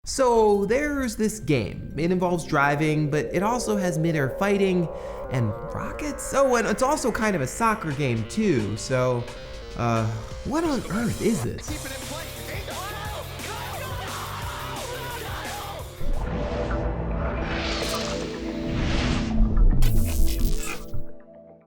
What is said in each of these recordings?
So there's this game. It involves driving, but it also has midair fighting and rockets. Oh, and it's also kind of a soccer game too. So, what on earth is this?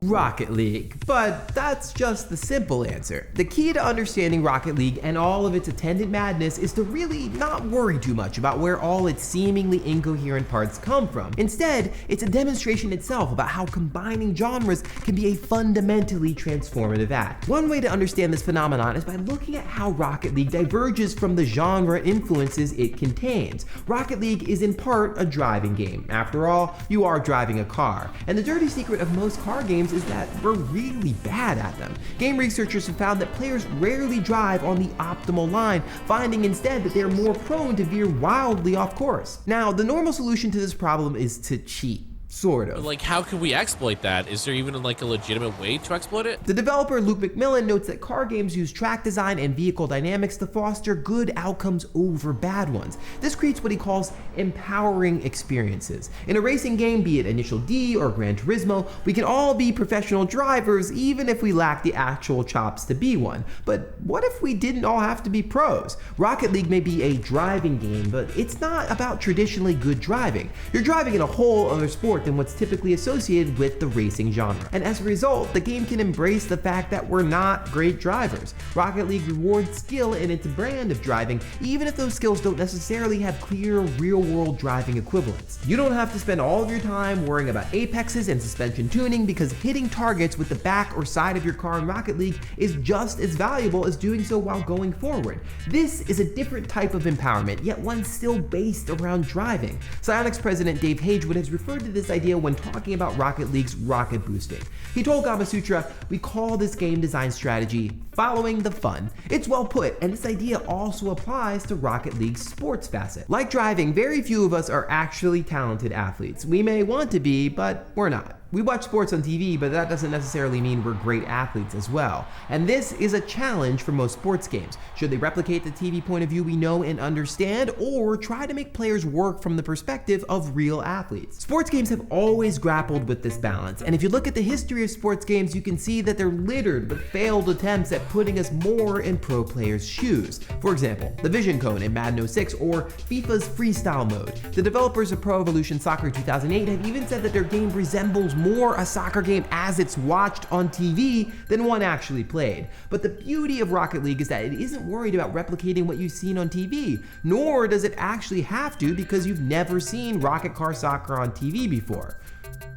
Rocket League, but that's just the simple answer. The key to understanding Rocket League and all of its attendant madness is to really not worry too much about where all its seemingly incoherent parts come from. Instead, it's a demonstration itself about how combining genres can be a fundamentally transformative act. One way to understand this phenomenon is by looking at how Rocket League diverges from the genre influences it contains. Rocket League is in part a driving game. After all, you are driving a car, and the dirty secret of most car games is that we're really bad at them. Game researchers have found that players rarely drive on the optimal line, finding instead that they're more prone to veer wildly off course. Now, the normal solution to this problem is to cheat. Sort of. Like, how can we exploit that? Is there even like a legitimate way to exploit it? The developer Luke McMillan notes that car games use track design and vehicle dynamics to foster good outcomes over bad ones. This creates what he calls empowering experiences. In a racing game, be it Initial D or Gran Turismo, we can all be professional drivers even if we lack the actual chops to be one. But what if we didn't all have to be pros? Rocket League may be a driving game, but it's not about traditionally good driving. You're driving in a whole other sport than what's typically associated with the racing genre. And as a result, the game can embrace the fact that we're not great drivers. Rocket League rewards skill in its brand of driving, even if those skills don't necessarily have clear real-world driving equivalents. You don't have to spend all of your time worrying about apexes and suspension tuning, because hitting targets with the back or side of your car in Rocket League is just as valuable as doing so while going forward. This is a different type of empowerment, yet one still based around driving. Psyonix president Dave Hagewood has referred to this idea when talking about Rocket League's rocket boosting. He told Gamasutra, "We call this game design strategy following the fun." It's well put, and this idea also applies to Rocket League's sports facet. Like driving, very few of us are actually talented athletes. We may want to be, but we're not. We watch sports on TV, but that doesn't necessarily mean we're great athletes as well. And this is a challenge for most sports games. Should they replicate the TV point of view we know and understand, or try to make players work from the perspective of real athletes? Sports games have always grappled with this balance, and if you look at the history of sports games, you can see that they're littered with failed attempts at putting us more in pro players' shoes. For example, the Vision Cone in Madden 06, or FIFA's Freestyle Mode. The developers of Pro Evolution Soccer 2008 have even said that their game resembles more a soccer game as it's watched on TV than one actually played. But the beauty of Rocket League is that it isn't worried about replicating what you've seen on TV, nor does it actually have to, because you've never seen Rocket Car Soccer on TV before.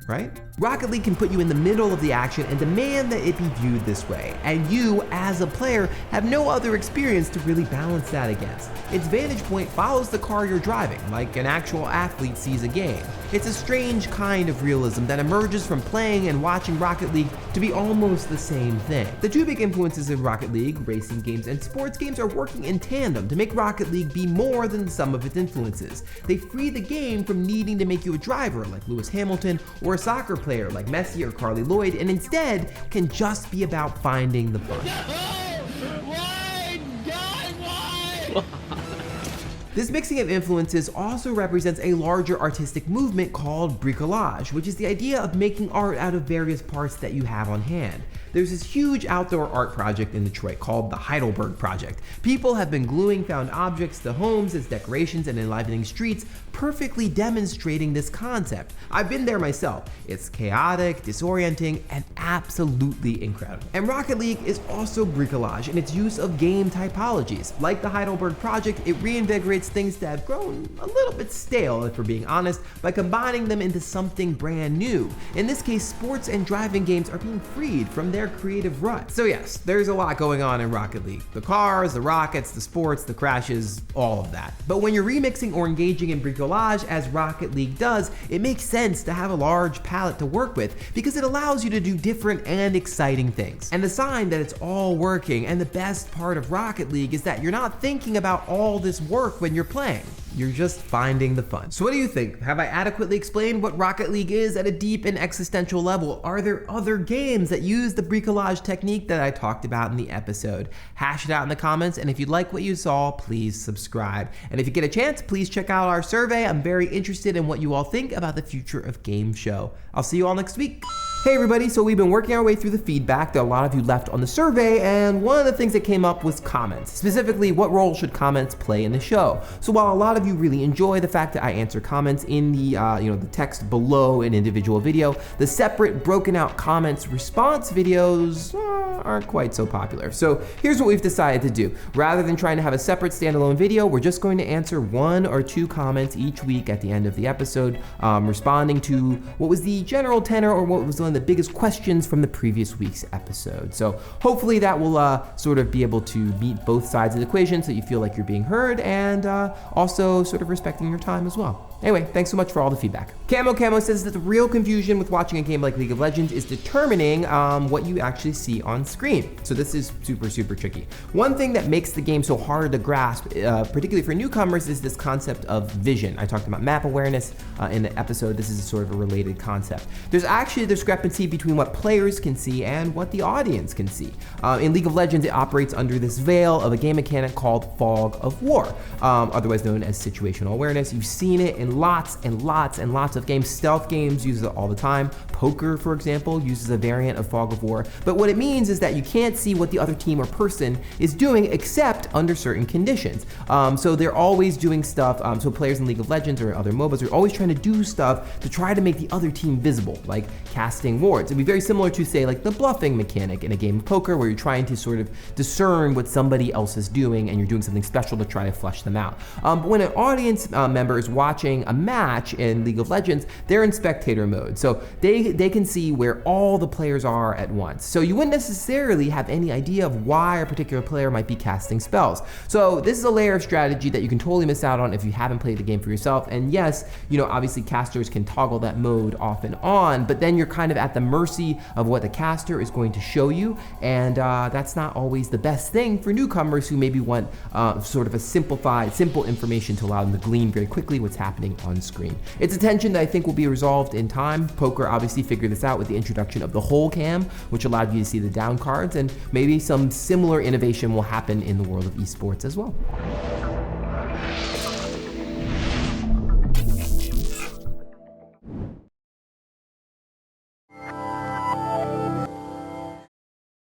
Right? Rocket League can put you in the middle of the action and demand that it be viewed this way, and you, as a player, have no other experience to really balance that against. Its vantage point follows the car you're driving, like an actual athlete sees a game. It's a strange kind of realism that emerges from playing and watching Rocket League to be almost the same thing. The two big influences of Rocket League, racing games and sports games, are working in tandem to make Rocket League be more than the sum of its influences. They free the game from needing to make you a driver like Lewis Hamilton, or a soccer player like Messi or Carly Lloyd, and instead can just be about finding the fun. This mixing of influences also represents a larger artistic movement called bricolage, which is the idea of making art out of various parts that you have on hand. There's this huge outdoor art project in Detroit called the Heidelberg Project. People have been gluing found objects to homes as decorations and enlivening streets, perfectly demonstrating this concept. I've been there myself. It's chaotic, disorienting, and absolutely incredible. And Rocket League is also bricolage in its use of game typologies. Like the Heidelberg Project, it reinvigorates things that have grown a little bit stale, if we're being honest, by combining them into something brand new. In this case, sports and driving games are being freed from their creative rut. So yes, there's a lot going on in Rocket League. The cars, the rockets, the sports, the crashes, all of that. But when you're remixing or engaging in bricolage as Rocket League does, it makes sense to have a large palette to work with, because it allows you to do different and exciting things. And the sign that it's all working, and the best part of Rocket League, is that you're not thinking about all this work when you're playing. you're just finding the fun. So what do you think? Have I adequately explained what Rocket League is at a deep and existential level? Are there other games that use the bricolage technique that I talked about in the episode? Hash it out in the comments, and if you like what you saw, please subscribe. And if you get a chance, please check out our survey. I'm very interested in what you all think about the future of game show. I'll see you all next week. Hey everybody, so we've been working our way through the feedback that a lot of you left on the survey, and one of the things that came up was comments. Specifically, what role should comments play in the show? So while a lot of you really enjoy the fact that I answer comments in the the text below an individual video, the separate broken out comments response videos aren't quite so popular. So here's what we've decided to do. Rather than trying to have a separate standalone video, we're just going to answer 1 or 2 comments each week at the end of the episode, responding to what was the general tenor or what was one of the biggest questions from the previous week's episode. So hopefully that will sort of be able to meet both sides of the equation so you feel like you're being heard and also sort of respecting your time as well. Anyway, thanks so much for all the feedback. Camo says that the real confusion with watching a game like League of Legends is determining what you actually see on screen. So this is super tricky. One thing that makes the game so hard to grasp, particularly for newcomers, is this concept of vision. I talked about map awareness in the episode. This is sort of a related concept. There's actually a discrepancy between what players can see and what the audience can see. In League of Legends, it operates under this veil of a game mechanic called Fog of War, otherwise known as situational awareness. You've seen it in lots and lots of games. Stealth games use it all the time. Poker, for example, uses a variant of Fog of War. But what it means is that you can't see what the other team or person is doing except under certain conditions. So they're always doing stuff. So players in League of Legends or other MOBAs are always trying to do stuff to try to make the other team visible, like casting wards. It'd be very similar to, say, like the bluffing mechanic in a game of poker where you're trying to sort of discern what somebody else is doing and you're doing something special to try to flush them out. But when an audience member is watching a match in League of Legends, they're in spectator mode. So they can see where all the players are at once. So you wouldn't necessarily have any idea of why a particular player might be casting spells. So this is a layer of strategy that you can totally miss out on if you haven't played the game for yourself. And yes, obviously casters can toggle that mode off and on, but then you're kind of at the mercy of what the caster is going to show you. And that's not always the best thing for newcomers who maybe want sort of a simple information to allow them to glean very quickly what's happening on screen. It's a tension that I think will be resolved in time. Poker obviously figured this out with the introduction of the whole cam, which allowed you to see the down cards, and maybe some similar innovation will happen in the world of esports as well.